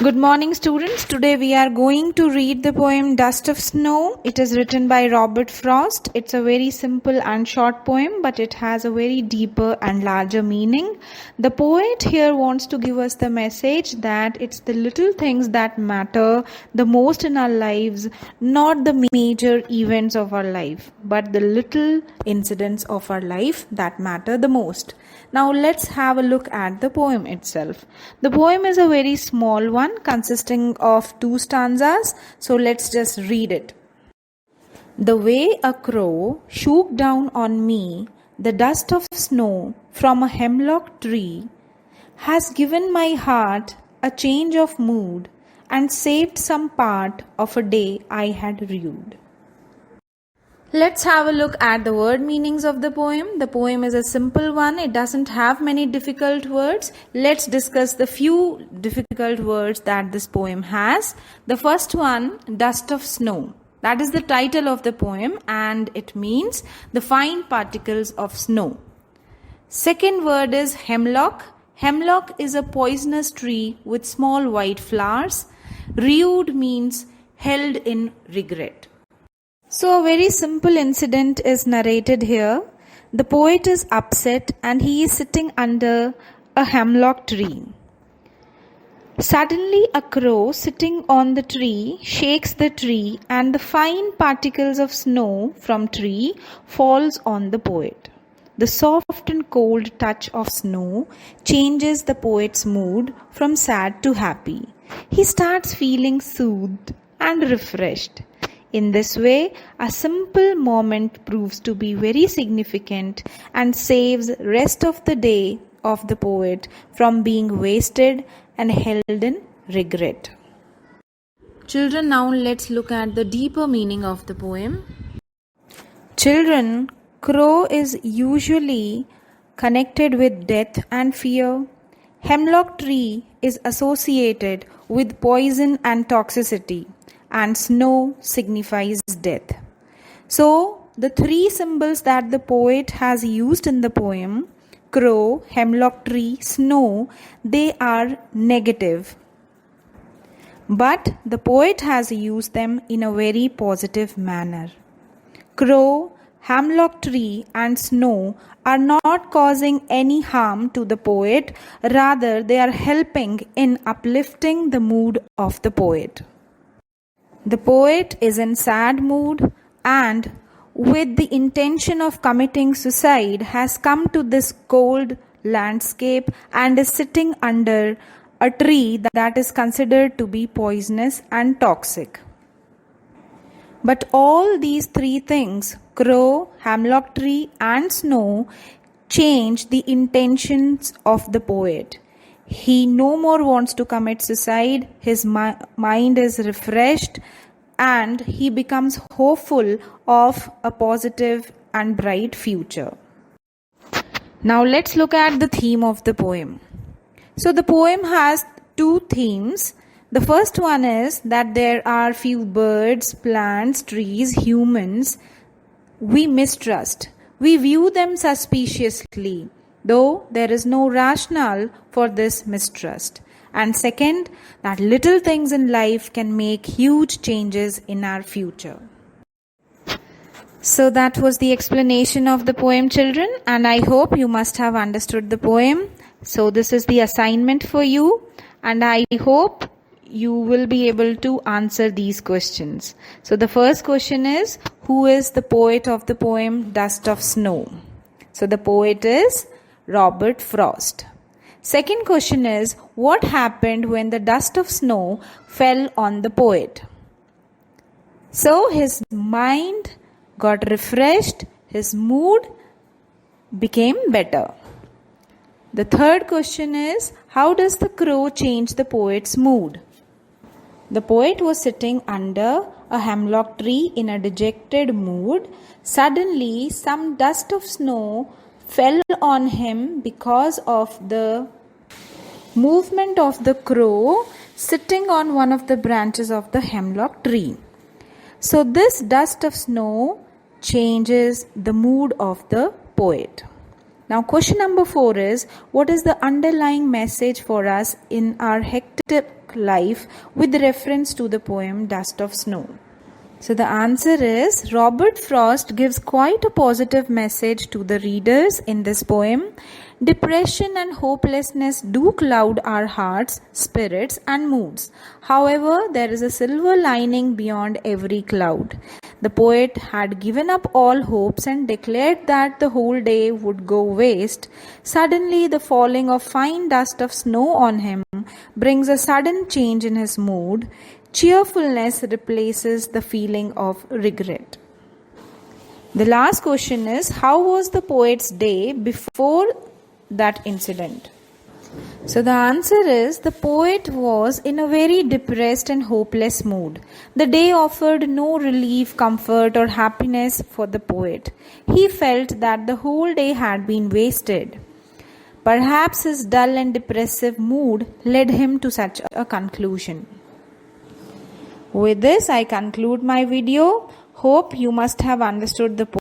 Good morning, students. Today we are going to read the poem Dust of Snow. It is written by Robert Frost. It's a very simple and short poem, but it has a very deeper and larger meaning. The poet here wants to give us the message that it's the little things that matter the most in our lives, not the major events of our life, but the little incidents of our life that matter the most. Now let's have a look at the poem itself. The poem is a very small one consisting of 2 stanzas, so let's just read it. The way a crow shook down on me the dust of snow from a hemlock tree has given my heart a change of mood and saved some part of a day I had rued. Let's have a look at the word meanings of the poem. The poem is a simple one. It doesn't have many difficult words. Let's discuss the few difficult words that this poem has. The first one, dust of snow. That is the title of the poem and it means the fine particles of snow. Second word is hemlock. Hemlock is a poisonous tree with small white flowers. Rued means held in regret. So a very simple incident is narrated here. The poet is upset and he is sitting under a hemlock tree. Suddenly a crow sitting on the tree shakes the tree and the fine particles of snow from tree falls on the poet. The soft and cold touch of snow changes the poet's mood from sad to happy. He starts feeling soothed and refreshed. In this way, a simple moment proves to be very significant and saves rest of the day of the poet from being wasted and held in regret. Children, now let's look at the deeper meaning of the poem. Children, crow is usually connected with death and fear. Hemlock tree is associated with poison and toxicity. And snow signifies death. So, the 3 symbols that the poet has used in the poem, crow, hemlock tree, snow, they are negative. But the poet has used them in a very positive manner. Crow, hemlock tree and snow are not causing any harm to the poet, rather they are helping in uplifting the mood of the poet. The poet is in sad mood and with the intention of committing suicide has come to this cold landscape and is sitting under a tree that is considered to be poisonous and toxic. But all these 3 things, crow, hemlock tree and snow, change the intentions of the poet. He no more wants to commit suicide, his mind is refreshed and he becomes hopeful of a positive and bright future. Now let's look at the theme of the poem. So the poem has 2 themes. The first one is that there are few birds, plants, trees, humans we mistrust. We view them suspiciously, though there is no rationale for this mistrust. And second, that little things in life can make huge changes in our future. So that was the explanation of the poem, children, and I hope you must have understood the poem. So this is the assignment for you, and I hope you will be able to answer these questions. So the first question is, who is the poet of the poem Dust of Snow? So the poet is Robert Frost. Second question is, what happened when the dust of snow fell on the poet? So his mind got refreshed, his mood became better. The third question is, how does the crow change the poet's mood? The poet was sitting under a hemlock tree in a dejected mood. Suddenly, some dust of snow fell on him because of the movement of the crow sitting on one of the branches of the hemlock tree. So this dust of snow changes the mood of the poet. Now, question number 4 is, what is the underlying message for us in our hectic life with reference to the poem Dust of Snow? So the answer is, Robert Frost gives quite a positive message to the readers in this poem. Depression and hopelessness do cloud our hearts, spirits and moods. However, there is a silver lining beyond every cloud. The poet had given up all hopes and declared that the whole day would go waste. Suddenly, the falling of fine dust of snow on him brings a sudden change in his mood. Cheerfulness replaces the feeling of regret. The last question is, how was the poet's day before that incident? So the answer is, the poet was in a very depressed and hopeless mood. The day offered no relief, comfort or happiness for the poet. He felt that the whole day had been wasted. Perhaps his dull and depressive mood led him to such a conclusion. With this, I conclude my video. Hope you must have understood the poem.